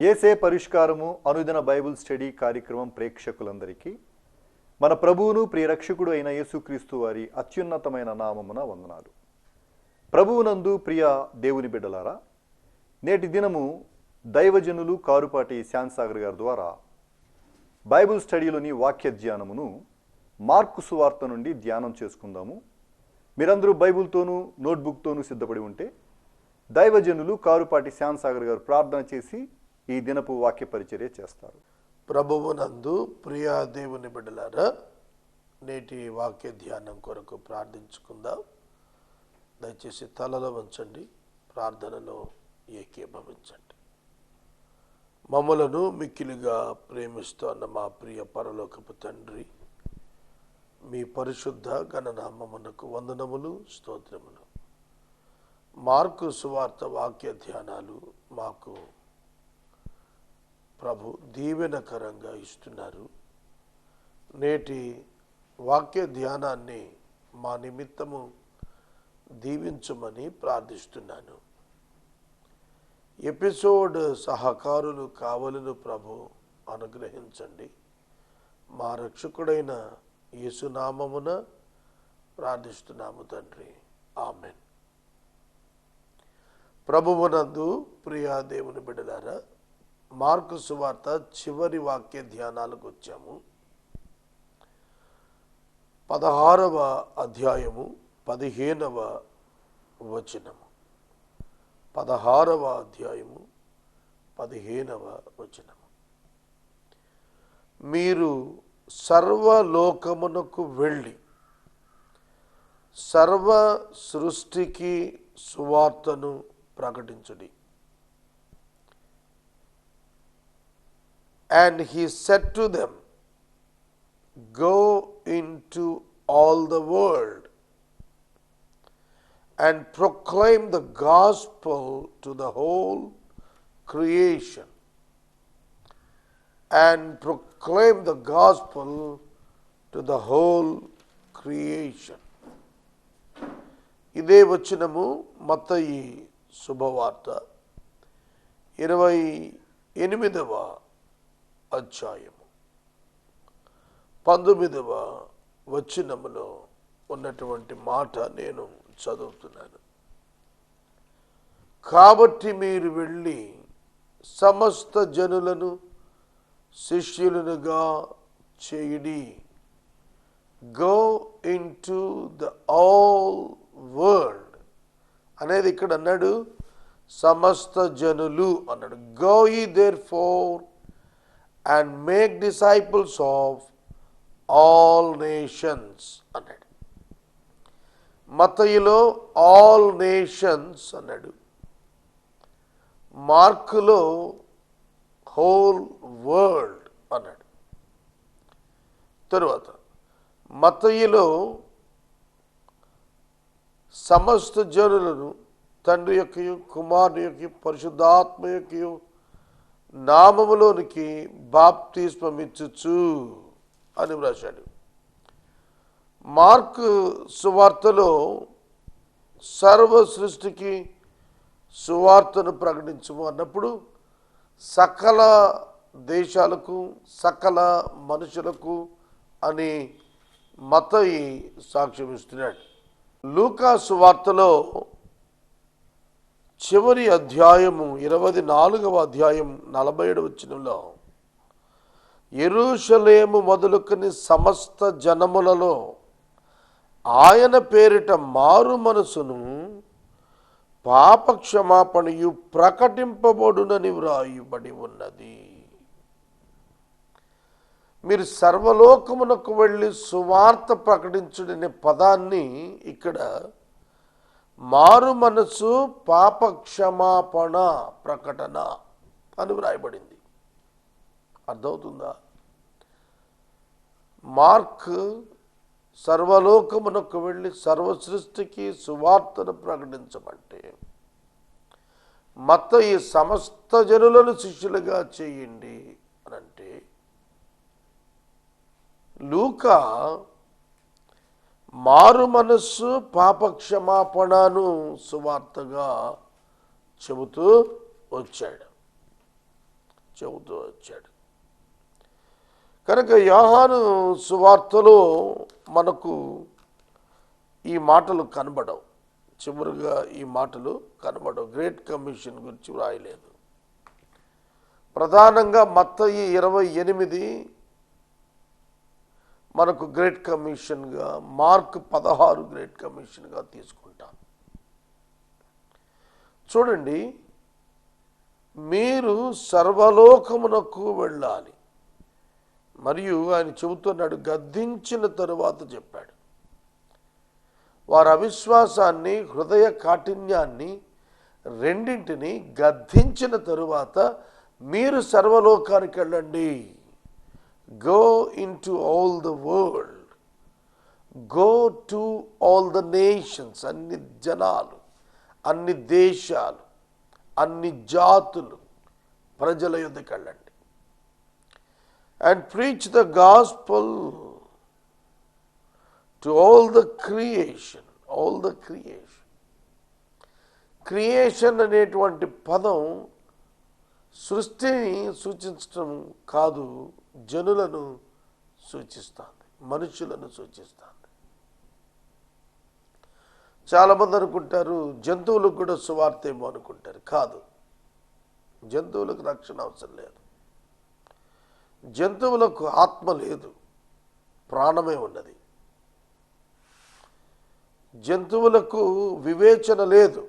యేసే పరిష్కారము అనుదిన Bible study కార్యక్రమం ప్రేక్షకులందరికీ మన ప్రభువును ప్రియరక్షకుడు అయిన యేసుక్రీస్తు వారి అత్యున్నతమైన నామమున వందనాలు. ప్రభువునందు ప్రియ దేవుని బిడ్డలారా, నేటి దినము దైవజనులు కారుపాటి శ్యామ్ సాగర్ గారి ద్వారా బైబిల్ స్టడీలోని వాక్య ధ్యానమును మార్కు సువార్త నుండి ధ్యానం చేసుకుందాము. మీరందరూ బైబిల్తోనూ నోట్బుక్తోనూ సిద్ధపడి ఉంటే దైవజనులు కారుపాటి శ్యామ్ సాగర్ గారు ప్రార్థన చేసి ఈ దినపు వాక్య పరిచర్య చేస్తారు. ప్రభువునందు ప్రియా దేవుని బిడ్డలారా, నేటి వాక్య ధ్యానం కొరకు ప్రార్థించుకుందాం. దయచేసి తలలో వంచండి, ప్రార్థనలో ఏకీభవించండి. మమ్మలను మిక్కిలిగా ప్రేమిస్తున్న మా ప్రియ పరలోకపు తండ్రి, మీ పరిశుద్ధ ఘననామమునకు వందనములు, స్తోత్రములు. మార్కు సువార్త వాక్య ధ్యానాలు మాకు ప్రభు దీవెనకరంగా ఇస్తున్నారు. నేటి వాక్య ధ్యానాన్ని మా నిమిత్తము దీవించమని ప్రార్థిస్తున్నాను. ఎపిసోడ్ సహకారులు కావలను ప్రభు అనుగ్రహించండి. మా రక్షకుడైన యేసునామమున ప్రార్థిస్తున్నాము తండ్రి, ఆమెన్. ప్రభువునందు ప్రియా దేవుని బిడ్డలారా, మార్కు సువార్త చివరి వాక్య ధ్యానాలకు వచ్చాము. 16వ అధ్యాయము 15వ వచనము. 16వ అధ్యాయము 15వ వచనము. మీరు సర్వలోకమునకు వెళ్ళి సర్వ సృష్టికి సువార్తను ప్రకటించుడి. And he said to them, go into all the world and proclaim the gospel to the whole creation. And proclaim the gospel to the whole creation. ఇదే వచనము మత్తయి శుభవార్త 28వ అధ్యాయము 19వ వచనములో ఉన్నటువంటి మాట నేను చదువుతున్నాను. కాబట్టి మీరు వెళ్ళి సమస్త జనులను శిష్యులుగా చేయుడి. Go into the all world అనేది ఇక్కడ అన్నాడు, సమస్త జనులు అన్నాడు. Go ye therefore and make disciples of all nations అన్నాడు. మత్తయిలో ఆల్ నేషన్స్ అన్నాడు, మార్కులో హోల్ వరల్డ్ అన్నాడు. తరువాత మత్తయిలో సమస్త జనులను తండ్రి యొక్కయు కుమారుని యొక్క పరిశుద్ధాత్మ యొక్కయు నామములోనికి బాప్తిస్మమిచ్చుచు అని వ్రాశాడు. మార్కు సువార్తలో సర్వ సృష్టికి సువార్తను ప్రకటించము అన్నప్పుడు సకల దేశాలకు సకల మనుషులకు అని మత్తయి సాక్ష్యం ఇస్తున్నాడు. లూకా సువార్తలో చివరి అధ్యాయము 24వ అధ్యాయం 47వ వచనంలో యెరూషలేము మొదలుకొని సమస్త జనములలో ఆయన పేరిట మారు మనసును పాప క్షమాపణయు ప్రకటింపబడునని వ్రాయబడి ఉన్నది. మీరు సర్వలోకమునకు వెళ్ళి సువార్త ప్రకటించుడనే పదాన్ని ఇక్కడ మారు మనసు పాప క్షమాపణ ప్రకటన అని వ్రాయబడింది. అర్థమవుతుందా? మార్క్ సర్వలోకమునకు వెళ్ళి సర్వ సృష్టికి సువార్తను ప్రకటించమంటే, మత్తయి సమస్త జనులను శిష్యులుగా చేయండి అని అంటే, లూకా మారు మనస్సు పాపక్షమాపణను సువార్తగా చెబుతూ వచ్చాడు. చెబుతూ వచ్చాడు. కనుక యోహాను సువార్తలో మనకు ఈ మాటలు కనబడవు, చివరిగా ఈ మాటలు కనబడవు. గ్రేట్ కమిషన్ గురించి వ్రాయలేదు. ప్రధానంగా మత్తయి 28 మనకు గ్రేట్ కమిషన్గా, మార్క్ 16 గ్రేట్ కమిషన్గా తీసుకుంటాం. చూడండి, మీరు సర్వలోకమునకు వెళ్ళాలి. మరియు ఆయన చెబుతున్నాడు, గద్దించిన తరువాత చెప్పాడు, వారి అవిశ్వాసాన్ని, హృదయ కాఠిన్యాన్ని రెండింటిని గద్దించిన తరువాత మీరు సర్వలోకానికి వెళ్ళండి. Go into all the world, go to all the nations, అన్ని జనాలు, అన్ని దేశాలు, అన్ని జాతులు ప్రజల యొద్దకు వెళ్ళండి. And preach the gospel to all the creation. All the creation. Creation అనేటువంటి పదం సృష్టిని సూచించడం కాదు, జనులను సూచిస్తుంది, మనుషులను సూచిస్తుంది. చాలామంది అనుకుంటారు జంతువులకు కూడా సువార్త ఏమో అనుకుంటారు. కాదు, జంతువులకు రక్షణ అవసరం లేదు. జంతువులకు ఆత్మ లేదు, ప్రాణమే ఉన్నది. జంతువులకు వివేచన లేదు.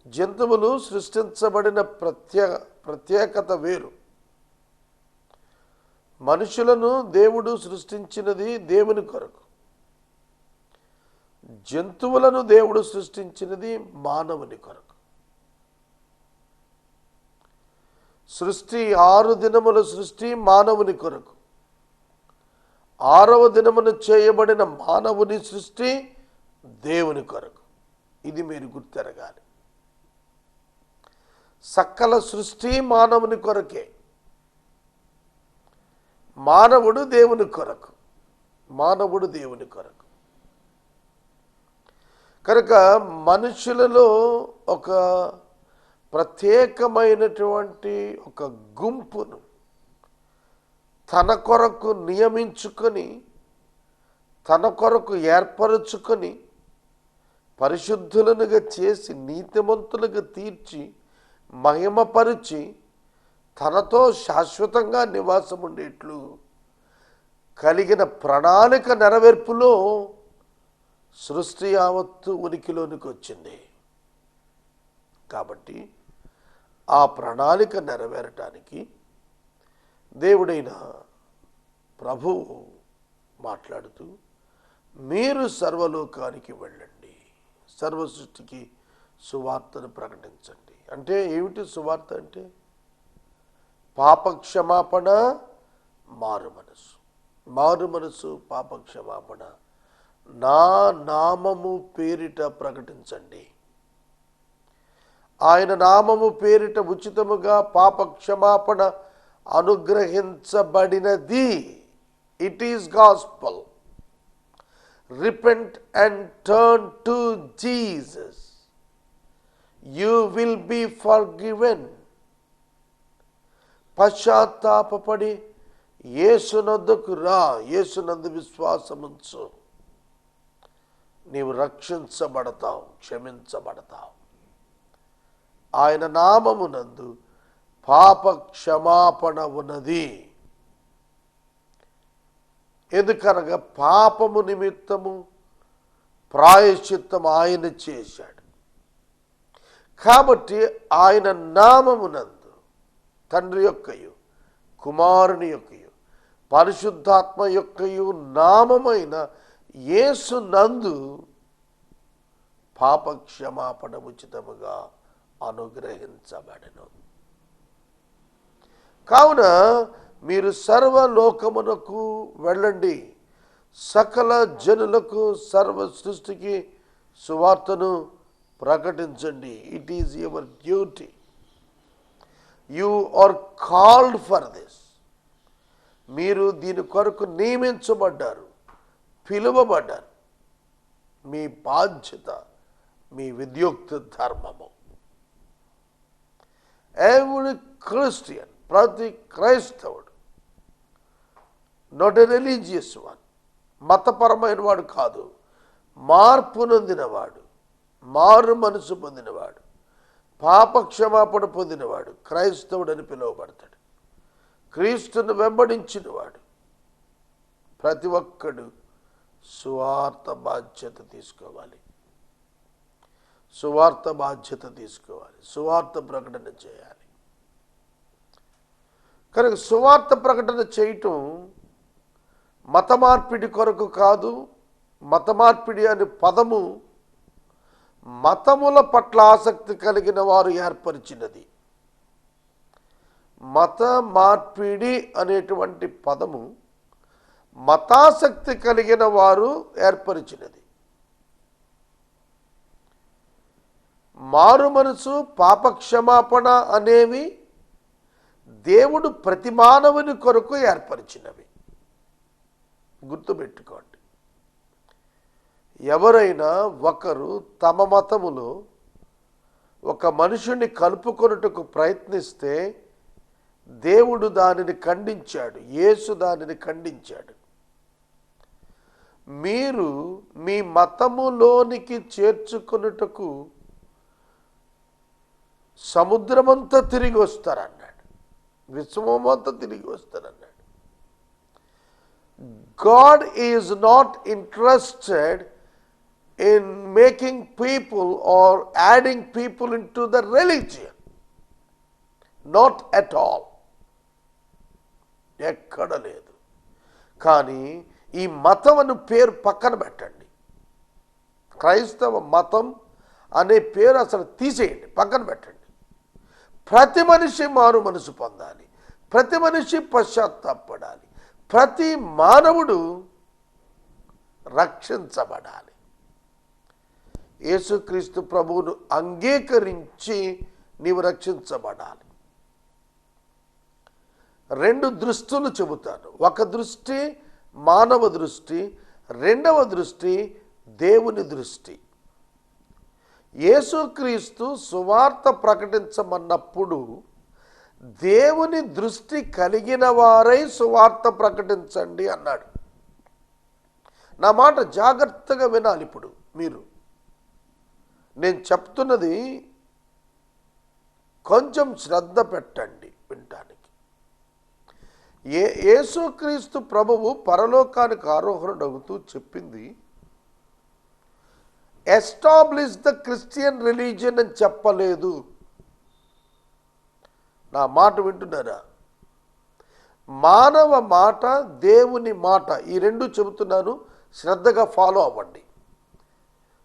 జంతువులు సృష్టించబడిన ప్రత్యేకత వేరు. మనుషులను దేవుడు సృష్టించినది దేవుని కొరకు, జంతువులను దేవుడు సృష్టించినది మానవుని కొరకు. సృష్టి 6 దినముల సృష్టి మానవుని కొరకు, 6వ దినమున చేయబడిన మానవుని సృష్టి దేవుని కొరకు. ఇది మీరు గుర్తెరగాలి. సకల సృష్టి మానవుని కొరకే. మానవుడు దేవుని కొరకు, మానవుడు దేవుని కొరకు. కనుక మనుషులలో ఒక ప్రత్యేకమైనటువంటి ఒక గుంపును తన కొరకు నియమించుకొని, తన కొరకు ఏర్పరచుకొని, పరిశుద్ధులనుగా చేసి, నీతిమంతులుగా తీర్చి, మహిమపరిచి, తనతో శాశ్వతంగా నివాసం ఉండేట్లు కలిగిన ప్రణాళిక నెరవేర్పులో సృష్టి యావత్తు ఉనికిలోనికి వచ్చింది. కాబట్టి ఆ ప్రణాళిక నెరవేరటానికి దేవుడైన ప్రభువు మాట్లాడుతూ, మీరు సర్వలోకానికి వెళ్ళండి, సర్వ సృష్టికి సువార్తను ప్రకటించండి. అంటే ఏమిటి సువార్త? అంటే పాపక్షమాపణ, మారు మనసు. మారు మనసు, పాపక్షమాపణ నా నామము పేరిట ప్రకటించండి. ఆయన నామము పేరిట ఉచితముగా పాపక్షమాపణ అనుగ్రహించబడినది. It is gospel. Repent and turn to Jesus, you will be forgiven. పశ్చాత్తాపపడి యేసునందుకు రా, యేసునందు విశ్వాసముంచు, నీవు రక్షించబడతావు, క్షమించబడతావు. ఆయన నామమునందు పాప క్షమాపణ ఉన్నది. ఎందుకనగా పాపము నిమిత్తము ప్రాయశ్చిత్తం ఆయన చేశాడు. కాబట్టి ఆయన నామమునందు తండ్రి యొక్కయు, కుమారుని యొక్కయు, పరిశుద్ధాత్మ యొక్కయు నామమైన యేసు నందు పాప క్షమాపణ ఉచితముగా అనుగ్రహించబడెను. కావున మీరు సర్వలోకమునకు వెళ్ళండి, సకల జనులకు, సర్వ సృష్టికి సువార్తను ప్రకటించండి. It is your duty. You are called for this. మీరు దీని కొరకు నియమించబడ్డారు, పిలువబడ్డారు. మీ బాధ్యత, మీ విద్యుక్త ధర్మము. ఎవ్రీ క్రిస్టియన్, ప్రతి క్రైస్తవుడు, నాట్ ఎ రిలీజియస్ వన్, మతపరమైన వాడు కాదు, మార్పు నొందినవాడు, మారు మనసు పొందినవాడు, పాప క్షమాపణ పొందినవాడు క్రైస్తవుడని పిలువబడతాడు. క్రీస్తును వెంబడించినవాడు. ప్రతి ఒక్కడు సువార్త బాధ్యత తీసుకోవాలి. సువార్త బాధ్యత తీసుకోవాలి. సువార్త ప్రకటన చేయాలి. కనుక సువార్త ప్రకటన చేయటం మత మార్పిడి కొరకు కాదు. మత మార్పిడి అనే పదము మతముల పట్ల ఆసక్తి కలిగిన వారు ఏర్పరిచినది. మత మార్పిడి అనేటువంటి పదము మతాసక్తి కలిగిన వారు ఏర్పరిచినది. మారు మనసు, పాపక్షమాపణ అనేవి దేవుడు ప్రతి మానవుని కొరకు ఏర్పరిచినవి. గుర్తుపెట్టుకోండి. ఎవరైనా ఒకరు తమ మతములో ఒక మనుషుని కలుపుకొనుటకు ప్రయత్నిస్తే దేవుడు దానిని ఖండించాడు. యేసు దానిని ఖండించాడు. మీరు మీ మతములోనికి చేర్చుకొనుటకు సముద్రమంతా తిరిగి వస్తారన్నాడు. విశ్వమంతా తిరిగి వస్తారన్నాడు. God is not interested in making people or adding people into the religion. Not at all. ఎక్కడ లేదు. కానీ ఈ మతం అనే పేరు పక్కన పెట్టండి. క్రైస్తవ మతం అనే పేరు అసలు తీసేయండి, పక్కన పెట్టండి. ప్రతి మనిషి మారు మనసు పొందాలి. ప్రతి మనిషి పశ్చాత్తాపడాలి. ప్రతి మానవుడు రక్షించబడాలి. యేసుక్రీస్తు ప్రభువును అంగీకరించి నీవు రక్షించబడాలి. రెండు దృష్టులు చెబుతాను. ఒక దృష్టి మానవ దృష్టి, రెండవ దృష్టి దేవుని దృష్టి. యేసుక్రీస్తు సువార్త ప్రకటించమన్నప్పుడు దేవుని దృష్టి కలిగిన వారై సువార్త ప్రకటించండి అన్నాడు. నా మాట జాగ్రత్తగా వినాలి. ఇప్పుడు మీరు నేను చెప్తున్నది కొంచెం శ్రద్ధ పెట్టండి వినటానికి. యేసుక్రీస్తు ప్రభువు పరలోకానికి ఆరోహణుడవుతూ చెప్పింది ఎస్టాబ్లిష్ ద క్రిస్టియన్ రిలీజియన్ అని చెప్పలేదు. నా మాట వింటున్నారా? మానవ మాట, దేవుని మాట, ఈ రెండు చెబుతున్నాను, శ్రద్ధగా ఫాలో అవ్వండి.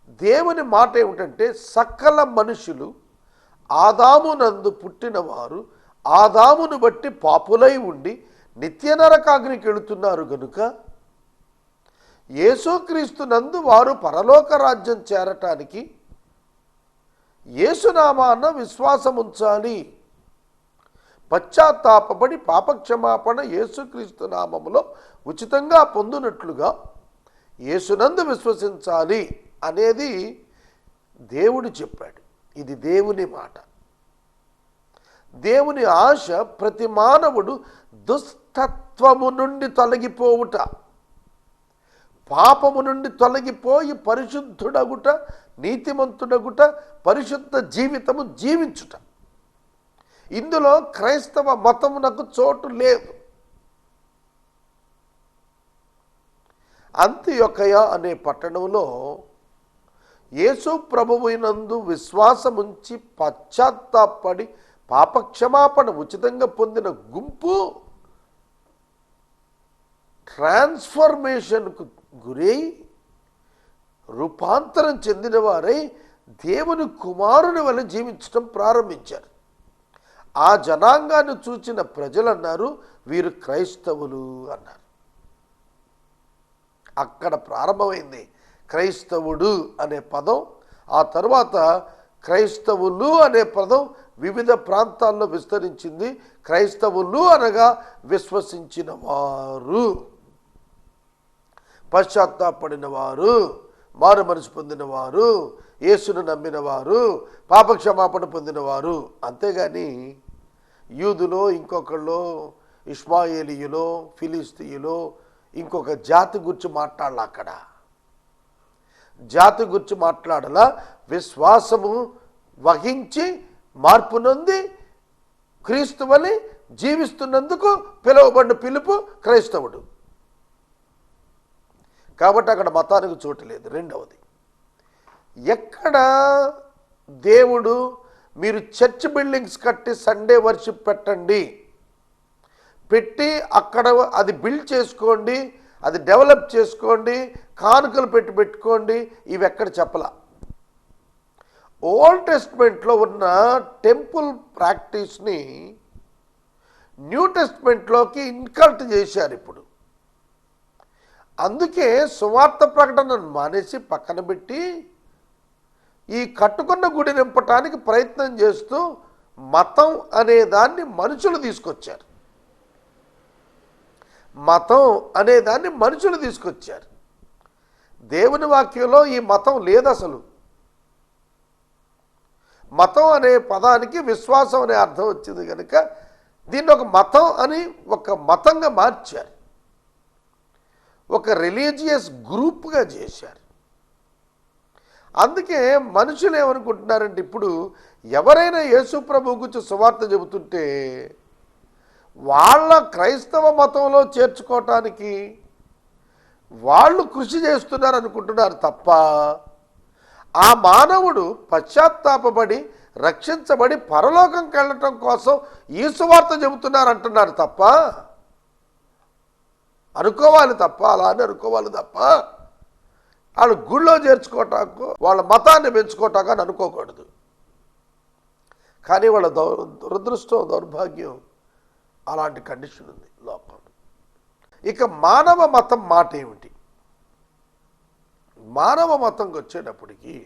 దేవుని మాట ఏమిటంటే సకల మనుషులు ఆదామునందు పుట్టినవారు ఆదామును బట్టి పాపులై ఉండి నిత్య నరకాగ్నికి వెళుతున్నారు గనుక యేసుక్రీస్తునందు వారు పరలోక రాజ్యం చేరటానికి యేసునామాన విశ్వాసం ఉంచాలి. పశ్చాత్తాపడి పాపక్షమాపణ యేసుక్రీస్తు నామములో ఉచితంగా పొందునట్లుగా యేసునందు విశ్వసించాలి అనేది దేవుడు చెప్పాడు. ఇది దేవుని మాట. దేవుని ఆశ ప్రతి మానవుడు దుష్టత్వము నుండి తొలగిపోవుట, పాపము నుండి తొలగిపోయి పరిశుద్ధుడగుట, నీతిమంతుడగుట, పరిశుద్ధ జీవితము జీవించుట. ఇందులో క్రైస్తవ మతమునకు చోటు లేదు. అంతియొకయ అనే పట్టణంలో యేసు ప్రభువునందు విశ్వాసముంచి పశ్చాత్తాపడి పాపక్షమాపణ ఉచితంగా పొందిన గుంపు ట్రాన్స్ఫర్మేషన్కు గురై రూపాంతరం చెందిన వారై దేవుని కుమారుని వలె జీవించడం ప్రారంభించారు. ఆ జనాంగాన్ని చూచిన ప్రజలు అన్నారు, వీరు క్రైస్తవులు అన్నారు. అక్కడ ప్రారంభమైంది క్రైస్తవుడు అనే పదం. ఆ తర్వాత క్రైస్తవులు అనే పదం వివిధ ప్రాంతాల్లో విస్తరించింది. క్రైస్తవులు అనగా విశ్వసించిన వారు, పశ్చాత్తాపడిన వారు, మారు మనసు పొందిన వారు, యేసును నమ్మిన వారు, పాపక్షమాపణ పొందినవారు. అంతేగాని యూదులో, ఇంకొకళ్ళు ఇష్మాయేలీయులో, ఫిలిస్తీయులో, ఇంకొక జాతి గురించి మాట్లాడాల. అక్కడ జాతి గురించి మాట్లాడాల. విశ్వాసము వహించి మార్పు నొంది క్రీస్తువని జీవిస్తున్నందుకు పిలువబడిన పిలుపు క్రైస్తవుడు. కాబట్టి అక్కడ మతానికి చోటు లేదు. రెండవది, ఎక్కడ దేవుడు మీరు చర్చ్ బిల్డింగ్స్ కట్టి సండే వర్షిప్ పెట్టండి, పెట్టి అక్కడ అది బిల్డ్ చేసుకోండి, అది డెవలప్ చేసుకోండి, కానుకలు పెట్టుకోండి, ఇవి ఎక్కడ చెప్పలా. ఓల్డ్ టెస్ట్మెంట్లో ఉన్న టెంపుల్ ప్రాక్టీస్ని న్యూ టెస్ట్మెంట్లోకి ఇన్కల్ట్ చేశారు ఇప్పుడు. అందుకే సువార్త ప్రకటనను మానేసి పక్కన పెట్టి ఈ కట్టుకున్న గుడి నింపటానికి ప్రయత్నం చేస్తూ మతం అనే దాన్ని మనుషులు తీసుకొచ్చారు. మతం అనే దాన్ని మనుషులు తీసుకొచ్చారు. దేవుని వాక్యంలో ఈ మతం లేదు అసలు. మతం అనే పదానికి విశ్వాసం అనే అర్థం వచ్చింది కనుక దీన్ని ఒక మతం అని ఒక మతంగా మార్చారు, ఒక రిలీజియస్ గ్రూప్గా చేశారు. అందుకే మనుషులు ఏమనుకుంటున్నారంటే ఇప్పుడు ఎవరైనా యేసు ప్రభు గురించి సువార్త చెబుతుంటే వాళ్ళ క్రైస్తవ మతంలో చేర్చుకోవటానికి వాళ్ళు కృషి చేస్తున్నారు అనుకుంటున్నారు తప్ప ఆ మానవుడు పశ్చాత్తాపబడి రక్షించబడి పరలోకంకి వెళ్ళటం కోసం ఈ సువార్త చెబుతున్నారు అంటున్నారు తప్ప అనుకోవాలి తప్ప అలా అని అనుకోవాలి తప్ప వాళ్ళు గుళ్ళో చేర్చుకోవటాకు వాళ్ళ మతాన్ని పెంచుకోవటాకు అని అనుకోకూడదు. కానీ వాళ్ళ దురదృష్టం దౌర్భాగ్యం అలాంటి కండిషన్ ఉంది లోకంలో. ఇక మానవ మతం మాట ఏమిటి? మానవ మతంకి వచ్చేటప్పటికి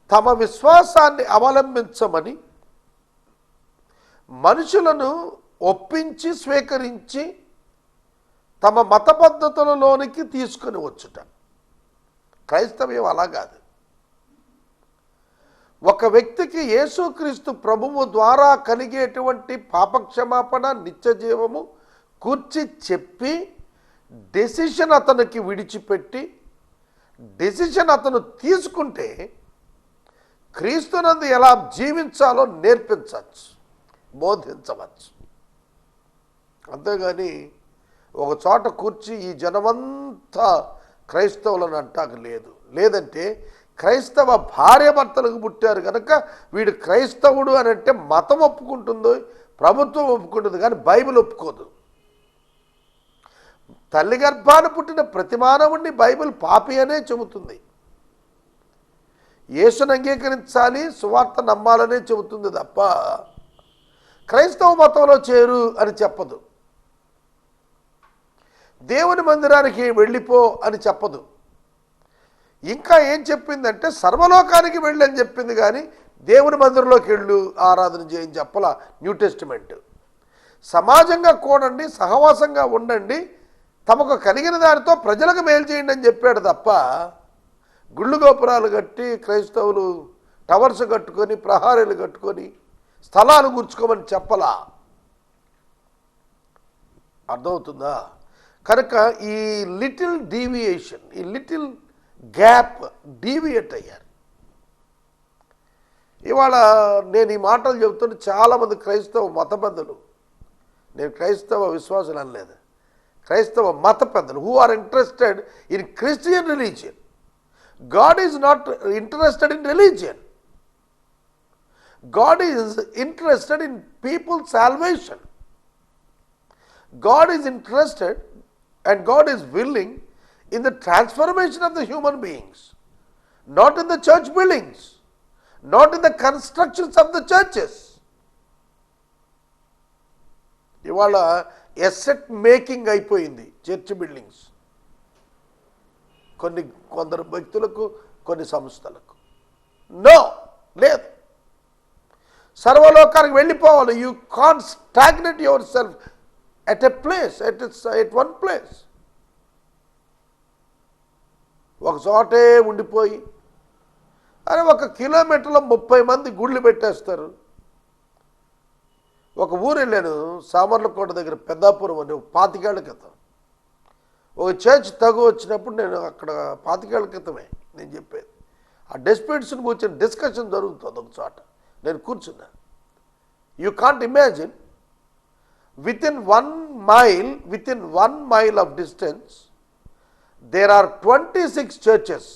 తమ విశ్వాసాన్ని అవలంబించమని మనుషులను ఒప్పించి స్వీకరించి తమ మత పద్ధతులలోనికి తీసుకుని వచ్చుట. క్రైస్తవ్యం అలా కాదు. ఒక వ్యక్తికి యేసుక్రీస్తు ప్రభువు ద్వారా కలిగేటువంటి పాపక్షమాపణ, నిత్యజీవము కూర్చి చెప్పి డెసిషన్ అతనికి విడిచిపెట్టి డెసిషన్ అతను తీసుకుంటే క్రీస్తునందు ఎలా జీవించాలో నేర్పించవచ్చు, బోధించవచ్చు. అంతేగాని ఒక చోట కూర్చి ఈ జనమంతా క్రైస్తవులను అంటాక లేదు. లేదంటే క్రైస్తవ భార్యాభర్తలకు పుట్టారు కనుక వీడు క్రైస్తవుడు అని అంటే మతం ఒప్పుకుంటుందో, ప్రభుత్వం ఒప్పుకుంటుంది, కానీ బైబిల్ ఒప్పుకోదు. తల్లి గర్భాన పుట్టిన ప్రతి మానవుడిని బైబిల్ పాపి అనే చెబుతుంది. యేసును అంగీకరించాలి, సువార్త నమ్మాలనే చెబుతుంది తప్ప క్రైస్తవ మతంలో చేరు అని చెప్పదు. దేవుని మందిరానికి వెళ్ళిపో అని చెప్పదు. ఇంకా ఏం చెప్పిందంటే సర్వలోకానికి వెళ్ళి అని చెప్పింది, కానీ దేవుని మందిరంలోకి వెళ్ళు ఆరాధన చేయని చెప్పలా న్యూ టెస్టిమెంట్. సమాజంగా కూడండి, సహవాసంగా ఉండండి, తమకు కలిగిన దానితో ప్రజలకు మేలు చేయండి అని చెప్పాడు తప్ప గుళ్ళు గోపురాలు కట్టి క్రైస్తవులు టవర్స్ కట్టుకొని ప్రహారీలు కట్టుకొని స్థలాలు గుర్చుకోమని చెప్పలా. అర్థమవుతుందా? కనుక ఈ లిటిల్ డీవియేషన్, ఈ లిటిల్ గ్యాప్ డీవియేట్ అయ్యారు. ఇవాళ నేను ఈ మాటలు చెబుతుంటే చాలామంది క్రైస్తవ మత పెద్దలు, నేను క్రైస్తవ విశ్వాసులు అనలేదు, క్రైస్తవ మత పెద్దలు who are interested in Christian religion. God is not interested in religion. God is interested in people's salvation. God is interested and God is willing in the transformation of the human beings, not in the church buildings, not in the constructions of the churches. ఇవాళ asset making అయిపోయింది church buildings, కొందరు వ్యక్తులకు, కొన్ని సంస్థలకు. No, లేదు. సర్వలోకానికి వెళ్ళిపోవాలి. You can't stagnate your self at a place, at one place. ఒక చోటే ఉండిపోయి అరే 1 కిలోమీటర్లో 30 మంది గుళ్ళు పెట్టేస్తారు. ఒక ఊరు వెళ్ళాను, సామర్లకోట దగ్గర పెద్దాపురం అని, 25 ఏళ్ల క్రితం. ఒక చర్చ్ తగు వచ్చినప్పుడు నేను అక్కడ 25 ఏళ్ల క్రితమే నేను చెప్పేది. ఆ డిస్ప్యూట్స్ని కూర్చొని డిస్కషన్ జరుగుతుంది ఒక చోట. నేను కూర్చున్నా. You can't imagine, within 1 mile of distance there are 26 churches.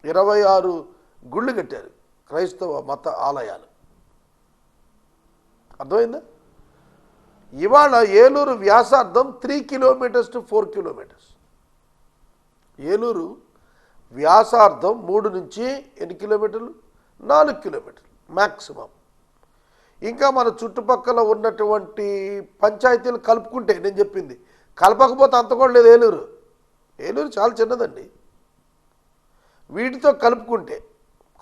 26 గుళ్ళు కట్టారు, క్రైస్తవ మత ఆలయాలు. అర్థమైందా? ఇవాళ ఏలూరు వ్యాసార్థం 3 kilometers to 4 kilometers. ఏలూరు వ్యాసార్థం 3 నుంచి ఎన్ని కిలోమీటర్లు? 4 కిలోమీటర్లు మ్యాక్సిమం. ఇంకా మన చుట్టుపక్కల ఉన్నటువంటి పంచాయతీలు కలుపుకుంటే, నేను చెప్పింది కలపకపోతే అంత కూడా లేదు. ఏలూరు చాలా చిన్నదండి. వీటితో కలుపుకుంటే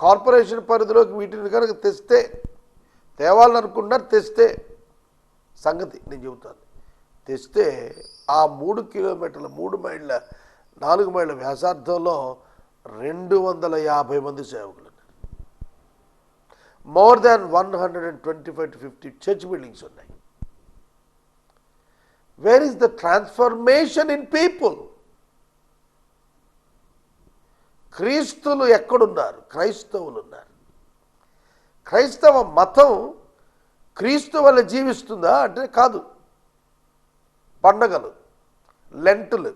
కార్పొరేషన్ పరిధిలోకి వీటిని కనుక తెస్తే, తేవాలని అనుకుంటున్నారు, తెస్తే సంగతి నేను చెబుతాను. తెస్తే ఆ 3 కిలోమీటర్ల 3 మైళ్ళ 4 మైళ్ళ వ్యాసార్థంలో 250 మంది సేవకులు. More than 125 to 50 church buildings ఉన్నాయి. Where is the transformation in people? క్రీస్తులు ఎక్కడున్నారు? క్రైస్తవులు ఉన్నారు. క్రైస్తవ మతం క్రీస్తు వల్ల జీవిస్తుందా అంటే కాదు. పండగలు, లెంటులు,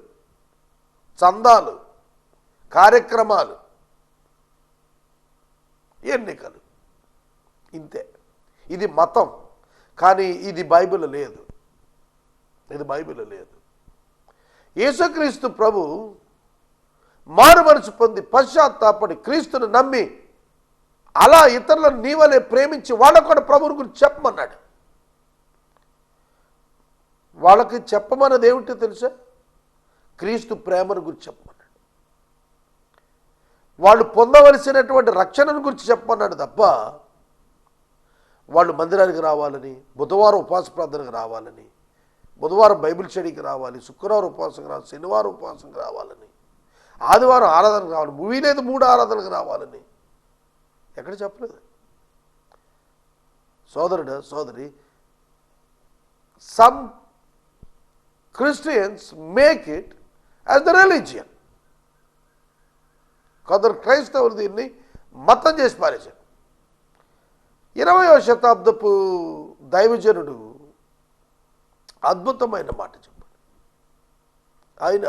చందాలు, కార్యక్రమాలు, ఎన్నికలు, ఇంతే. ఇది మతం. కానీ ఇది బైబిల్ లేదు. యేసుక్రీస్తు ప్రభు మారు మనసు పొంది పశ్చాత్తాపడి క్రీస్తును నమ్మి అలా ఇతరులను నీ వలే ప్రేమించి వాళ్ళకు కూడా ప్రభువుని గురించి చెప్పమన్నాడు. వాళ్ళకి చెప్పమన్నది ఏమిటో తెలుసా? క్రీస్తు ప్రేమను గురించి చెప్పమన్నాడు. వాళ్ళు పొందవలసినటువంటి రక్షణను గురించి చెప్పమన్నాడు తప్ప వాళ్ళు మందిరానికి రావాలని, బుధవారం ఉపవాస ప్రార్థనకు రావాలని, బుధవారం బైబిల్ స్టడీకి రావాలి, శుక్రవారం ఉపవాసంకి రావాలి, శనివారం ఉపవాసంకి రావాలని, ఆదివారం ఆరాధనకు రావాలి, మూవీ లేదు 3 ఆరాధనకు రావాలని ఎక్కడ చెప్పలేదు. సోదరుడు సోదరి, some Christians make it as the religion. కొందరు క్రైస్తవులు దీన్ని మతం చేసి పారేశారు. 20వ శతాబ్దపు దైవజనుడు అద్భుతమైన మాట చెప్పాడు. ఆయన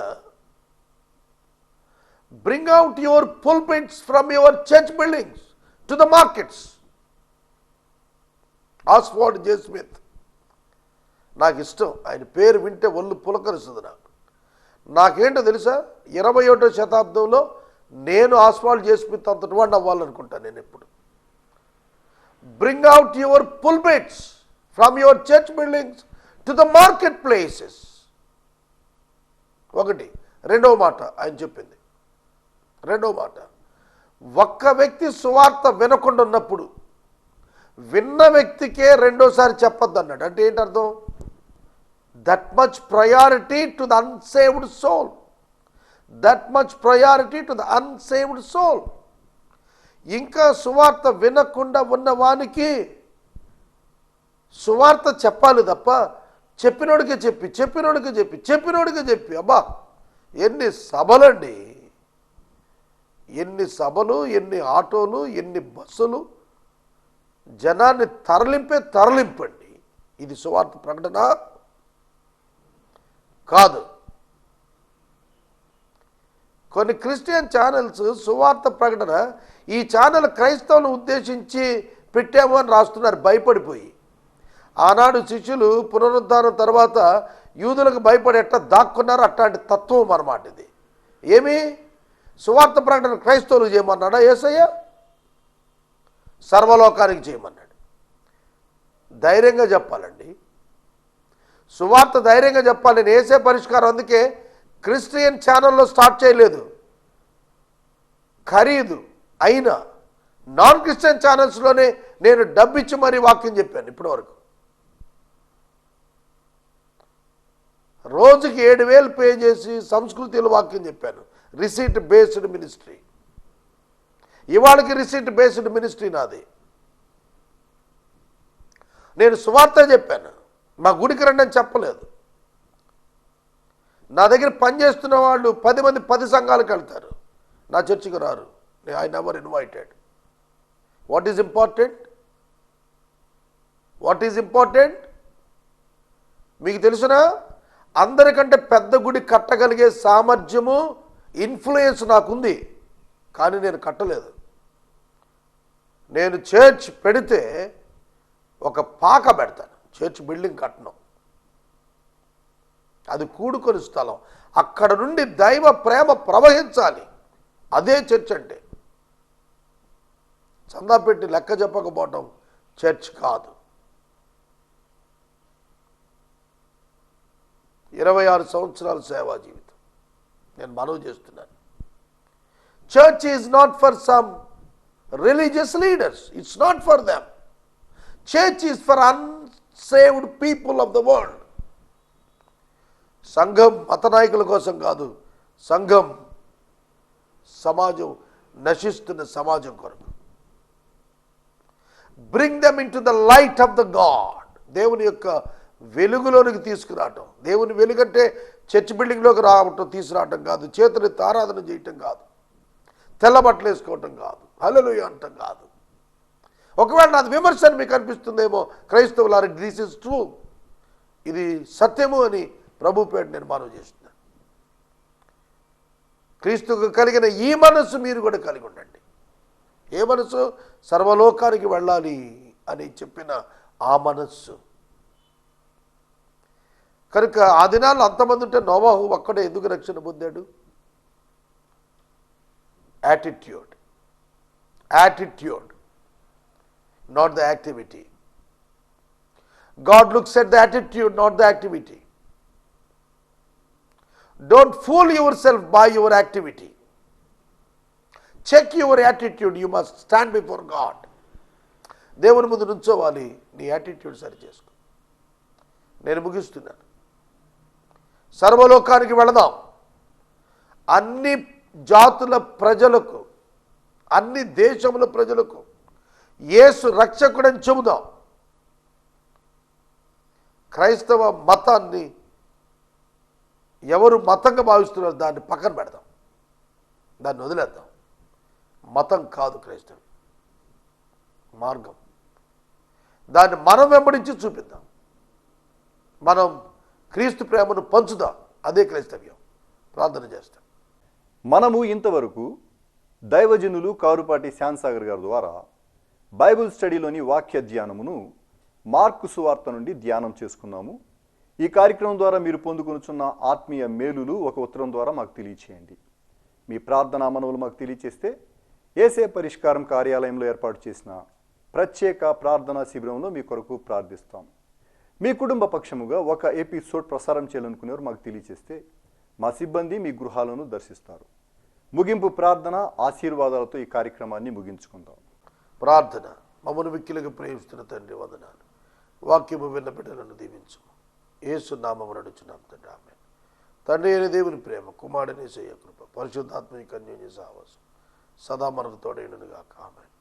bring out your pulpits from your church buildings to the markets. Oswald J Smith నాకు ఇష్టం. ఆయన పేరు వింటే ఒళ్ళు పులకరిస్తుంది. నాకేంటో తెలుసా, 21వ శతాబ్దంలో నేను ఆస్వాల్డ్ జే స్మిత్ అంతటి వాడిని అవ్వాలనుకుంటాను నేను ఎప్పుడు. Bring out your pulpits from your church buildings to the market places. ఒకటి. రెండవ మాట ఆయన చెప్పింది. రెండవ మాట, ఒక్క వ్యక్తి సువార్త వినకుండా ఉన్నప్పుడు విన్న వ్యక్తికే రెండోసారి చెప్పొద్దు అన్నాడు. అంటే ఏంటి అర్థం? That much priority to the unsaved soul. That much priority to the unsaved soul. ఇంకా సువార్త వినకుండా ఉన్న వానికి సువార్త చెప్పాలి తప్ప చెప్పినోడికే చెప్పి అబ్బా ఎన్ని సభలండి, ఎన్ని సభలు, ఎన్ని ఆటోలు, ఎన్ని బస్సులు, జనాన్ని తరలింపండి. ఇది సువార్త ప్రకటన కాదు. కొన్ని క్రిస్టియన్ ఛానల్స్ సువార్త ప్రకటన, ఈ ఛానల్ క్రైస్తవులను ఉద్దేశించి పెట్టాము అని రాస్తున్నారు భయపడిపోయి. ఆనాడు శిష్యులు పునరుద్ధానం తర్వాత యూదులకు భయపడి ఎట్లా దాక్కున్నారు, అట్లాంటి తత్వం అన్నమాట ఇది. ఏమి సువార్త ప్రకటన క్రైస్తవులు చేయమన్నాడా యేసయ్య? సర్వలోకానికి చేయమన్నాడు. ధైర్యంగా చెప్పాలండి, సువార్త ధైర్యంగా చెప్పాలి. నేను వేసే పరిష్కారం అందుకే క్రిస్టియన్ ఛానల్లో స్టార్ట్ చేయలేదు. ఖరీదు అయినా నాన్ క్రిస్టియన్ ఛానల్స్లోనే నేను డబ్బిచ్చి మరీ వాక్యం చెప్పాను ఇప్పటివరకు. రోజుకి 7,000 పే చేసి సంస్కృతిలో వాక్యం చెప్పాను. Receipt based ministry. ఇవాళకి రిసీట్ బేస్డ్ మినిస్ట్రీ నాది. నేను సువార్త చెప్పాను, మా గుడికి రండి అని చెప్పలేదు. నా దగ్గర పనిచేస్తున్న వాళ్ళు 10 మంది 10 సంఘాలకు వెళ్తారు, నా చర్చికి రారు. I never invited. What is important? What is important? మీకు తెలుసునా, అందరికంటే పెద్ద గుడి కట్టగలిగే సామర్థ్యము, ఇన్ఫ్లుయెన్స్ నాకుంది, కానీ నేను కట్టలేదు. నేను చర్చ్ పెడితే ఒక పాక పెడతాను, చర్చ్ బిల్డింగ్ కట్టను. అది కూడుకొని స్థలం, అక్కడ నుండి దైవ ప్రేమ ప్రవహించాలి. అదే చర్చ్ అంటే. చందా పెట్టి లెక్క చెప్పకపోవటం చర్చ్ కాదు. 26 సంవత్సరాల సేవా జీవితం నేను మనవి చేస్తున్నాను. Church is not for some religious leaders, it's not for them. Church is for unsaved people of the world. సంఘం మత నాయకుల కోసం కాదు, సంఘం సమాజం, నశిస్తున్న సమాజం కొరకు. Bring them in to the light of the God. దేవుని యొక్క వెలుగులోనికి తీసుకురావటం. దేవుని వెలుగంటే చర్చ్ బిల్డింగ్లోకి రావటం, తీసుకురావటం కాదు, చేతులెత్తి ఆరాధన చేయటం కాదు, తెల్ల బట్టలు వేసుకోవటం కాదు, హల్లెలూయా అంటం కాదు. ఒకవేళ నాది విమర్శ అని మీకు అనిపిస్తుందేమో క్రైస్తవులారా, దిస్ ఇస్ ట్రూ, ఇది సత్యము అని ప్రభు పేట నేను మనవి చేస్తున్నాను. క్రీస్తుకు కలిగిన ఈ మనస్సు మీరు కూడా కలిగి ఉండండి. ఏ మనస్సు? సర్వలోకానికి వెళ్ళాలి అని చెప్పిన ఆ మనస్సు. కనుక ఆ దినాల్లో అంతమంది ఉంటే నోవాహు ఒక్కడే ఎందుకు రక్షణ పొందాడు? Attitude, attitude, not the activity. God looks at the attitude, not the activity. Don't fool yourself by your activity. Check your attitude. You must stand before God. దేవుని ముందు నుంచోవాలి, నీ యాటిట్యూడ్ సరి చేసుకో. నేను ముగిస్తున్నాను. సర్వలోకానికి వెళదాం. అన్ని జాతుల ప్రజలకు, అన్ని దేశముల ప్రజలకు యేసు రక్షకుడని చెబుదాం. క్రైస్తవ మతాన్ని ఎవరు మతంగా భావిస్తున్నారో దాన్ని పక్కన పెడదాం, దాన్ని వదిలేద్దాం. మతం కాదు క్రైస్తవం, మార్గం. దాన్ని మనం వెంబడించి చూపిద్దాం. మనం క్రీస్తు ప్రేమను పంచుదాం. అదే క్రైస్తవ్యం. ప్రార్థన చేస్తాం. మనము ఇంతవరకు దైవజనులు కారుపాటి శ్యాన్సాగర్ గారి ద్వారా బైబిల్ స్టడీలోని వాక్య ధ్యానమును మార్కు సువార్త నుండి ధ్యానం చేసుకున్నాము. ఈ కార్యక్రమం ద్వారా మీరు పొందుకొనుచున్న ఆత్మీయ మేలులు ఒక ఉత్తరం ద్వారా మాకు తెలియచేయండి. మీ ప్రార్థనా మనవులు మాకు తెలియచేస్తే ఏసే పరిష్కారం కార్యాలయంలో ఏర్పాటు చేసిన ప్రత్యేక ప్రార్థనా శిబిరంలో మీ కొరకు ప్రార్థిస్తాం. మీ కుటుంబ పక్షముగా ఒక ఎపిసోడ్ ప్రసారం చేయాలనుకునేవారు మాకు తెలియచేస్తే మా సిబ్బంది మీ గృహాలను దర్శిస్తారు. ముగింపు ప్రార్థన ఆశీర్వాదాలతో ఈ కార్యక్రమాన్ని ముగించుకుందాం. ప్రార్థన. మమ్మల్ని మిక్కిలిగా ప్రేమిస్తున్న తండ్రి, వందనాలు. వాక్యము విన్న బిడ్డలను దీవించు. యేసు నామమున అడుగుచున్నాం తండ్రి, ఆమేన్. తండ్రి అయిన దేవుని ప్రేమ, కుమారుని యేసయ్య కృప, పరిశుద్ధాత్మ అన్యోన్య సహవాసం సదా మనకు తోడైనను గాక. ఆమేన్.